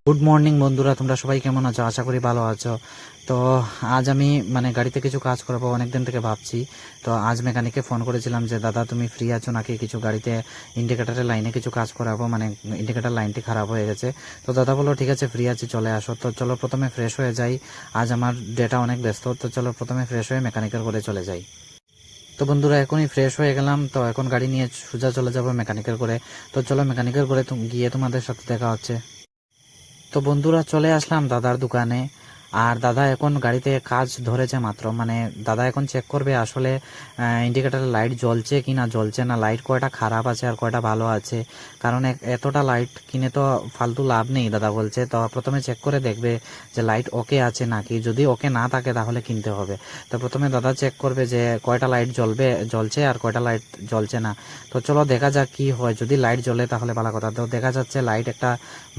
Good morning বন্ধুরা, তোমরা সবাই কেমন আছো? আশা করি ভালো আছো। তো আজ আমি গাড়িতে কিছু কাজ করবো, অনেকদিন থেকে ভাবছি। তো আজ মেকানিককে ফোন করেছিলাম যে দাদা তুমি ফ্রি আছো নাকি, কিছু গাড়িতে ইন্ডিকেটারের লাইনে কিছু কাজ করাবো, ইন্ডিকেটার লাইনটি খারাপ হয়ে গেছে। তো দাদা বললো ঠিক আছে ফ্রি আছি, চলে আসো। তো চলো প্রথমে ফ্রেশ হয়ে যাই, আজ আমার ডেটা অনেক ব্যস্ত। তো চলো প্রথমে ফ্রেশ হয়ে মেকানিকের করে চলে যাই। তো বন্ধুরা এখনই ফ্রেশ হয়ে গেলাম, তো এখন গাড়ি নিয়ে সোজা চলে যাবো মেকানিকের করে। তো চলো মেকানিকের করে গিয়ে তোমাদের সাথে দেখা হচ্ছে। তো বন্ধুরা চলে আসলাম দাদার দোকানে। আর দাদা এখন গাড়িতে কাজ ধরেছে মাত্র, দাদা এখন চেক করবে আসলে ইন্ডিকেটারের লাইট জ্বলছে কি না জ্বলছে না, লাইট কয়টা খারাপ আছে আর কয়টা ভালো আছে। কারণ এতটা লাইট কিনে তো ফালতু লাভ নেই, দাদা বলছে। তো প্রথমে চেক করে দেখবে যে লাইট ওকে আছে নাকি, যদি ওকে না থাকে তাহলে কিনতে হবে। তো প্রথমে দাদা চেক করবে যে কয়টা লাইট জ্বলছে আর কয়টা লাইট জ্বলছে না। তো চলো দেখা যাক কি হয়, যদি লাইট জ্বলে তাহলে ভালো কথা। তো দেখা যাচ্ছে লাইট একটা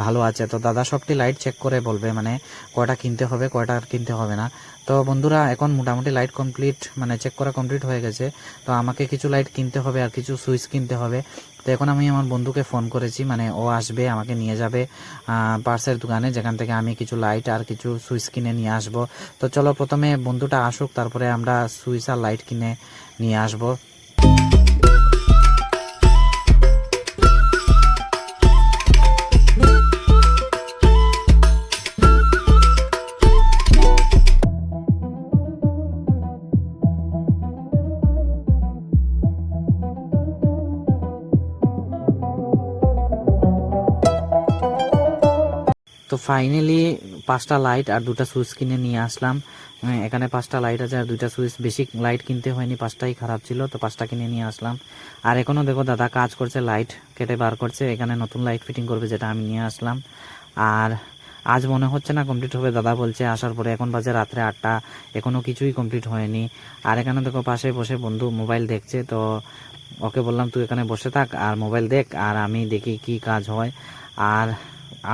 ভালো আছে। তো দাদা সবটি লাইট চেক করে বলবে কয়টা কিনতে হবে কয়টা আর কিনতে হবে না। তো বন্ধুরা এখন মোটামুটি লাইট কমপ্লিট, চেক করা কমপ্লিট হয়ে গেছে। তো আমাকে কিছু লাইট কিনতে হবে আর কিছু সুইচ কিনতে হবে। তো এখন আমি আমার বন্ধুকে ফোন করেছি, ও আসবে, আমাকে নিয়ে যাবে পার্সের দোকানে, যেখান থেকে আমি কিছু লাইট আর কিছু সুইচ কিনে নিয়ে আসব। তো চলো প্রথমে বন্ধুটা আসুক, তারপরে আমরা সুইচ আর লাইট কিনে নিয়ে আসবো। তো ফাইনালি 5টা লাইট আর 2টা সুইচ কিনে নিয়ে আসলাম। এখানে 5টা লাইট আছে আর 2টা সুইচ, বেশি লাইট কিনতে হয়নি, 5টাই খারাপ ছিল, তো 5টা কিনে নিয়ে আসলাম। আর এখনও দেখো দাদা কাজ করছে, লাইট কেটে বার করছে, এখানে নতুন লাইট ফিটিং করবে যেটা আমি নিয়ে আসলাম। আর আজ মনে হচ্ছে না কমপ্লিট হবে, দাদা বলছে আসার পরে। এখন বাজে রাত্রে 8টা, এখনও কিছুই কমপ্লিট হয়নি। আর এখানে দেখো পাশে বসে বন্ধু মোবাইল দেখছে। তো ওকে বললাম তুই এখানে বসে থাক আর মোবাইল দেখ, আর আমি দেখি কি কাজ হয়। আর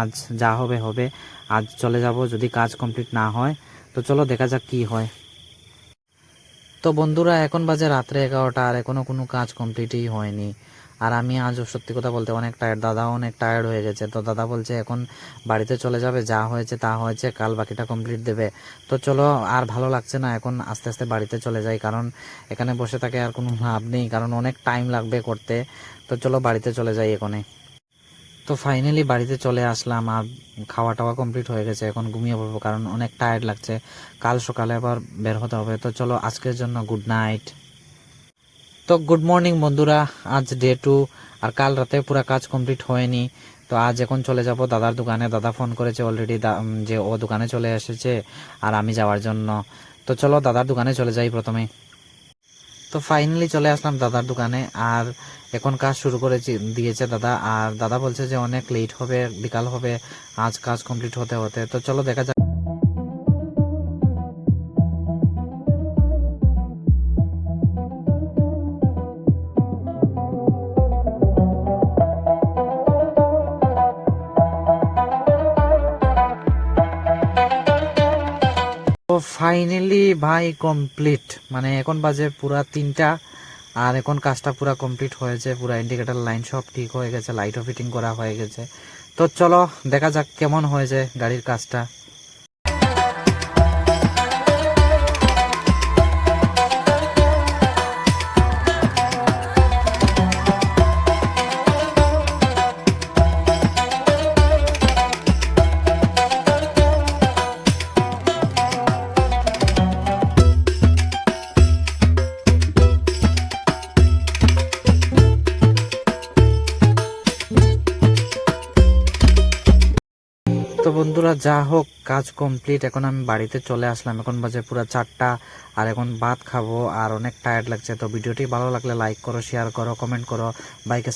আজ যা হবে হবে, আজ চলে যাব যদি কাজ কমপ্লিট না হয়। তো চলো দেখা যাক কি হয়। তো বন্ধুরা এখন বাজে রাত্রে 11টা আর এখনো কোনো কাজ কমপ্লিটই হয়নি। আর আমি আজ সত্যি কথা বলতে অনেক টায়ার্ড, দাদাও অনেক টায়ার্ড হয়ে গেছে। তো দাদা বলছে এখন বাড়িতে চলে যাবে, যা হয়েছে তা হয়েছে, কাল বাকিটা কমপ্লিট দেবে। তো চলো আর ভালো লাগছে না, এখন আস্তে আস্তে বাড়িতে চলে যাই, কারণ এখানে বসে থাকে আর কোনো লাভ নেই, কারণ অনেক টাইম লাগবে করতে। তো চলো বাড়িতে চলে যাই এখনই। তো ফাইনালি বাড়িতে চলে আসলাম আর খাওয়া টাওয়া কমপ্লিট হয়ে গেছে, এখন ঘুমিয়ে পড়বো কারণ অনেক টায়ার্ড লাগছে, কাল সকালে আবার বের হতে হবে। তো চলো আজকের জন্য গুড নাইট। তো গুড মর্নিং বন্ধুরা, আজ ডে 2 আর কাল রাতে পুরো কাজ কমপ্লিট হয়নি। তো আজ এখন চলে যাব দাদার দোকানে, দাদা ফোন করেছে অলরেডি যে ও দোকানে চলে এসেছে আর আমি যাওয়ার জন্য। তো চলো দাদার দোকানে চলে যাই প্রথমে। তো ফাইনালি চলে আসলাম দাদার দোকানে আর এখন কাজ শুরু করে দিয়েছে দাদা। আর দাদা বলছে যে অনেক লেট হবে, বিকাল হবে আজ কাজ কমপ্লিট হতে হতে। তো চলো দেখা যাক। তো ফাইনালি ভাই কমপ্লিট, এখন বাজে পুরা 3টা আর এখন কাজটা পুরা কমপ্লিট হয়েছে, পুরা ইন্ডিকেটর লাইন সব ঠিক হয়ে গেছে, লাইটও ফিটিং করা হয়ে গেছে। তো চলো দেখা যাক কেমন হয়েছে গাড়ির কাজটা। তো বন্ধুরা যা হোক কাজ কমপ্লিট, এখন আমি বাড়িতে চলে আসলাম, এখন বাজে পুরো 4টা আর এখন ভাত খাবো আর অনেক টায়ার্ড লাগছে। তো ভিডিওটি ভালো লাগলে লাইক করো, শেয়ার করো, কমেন্ট করো, বাইকে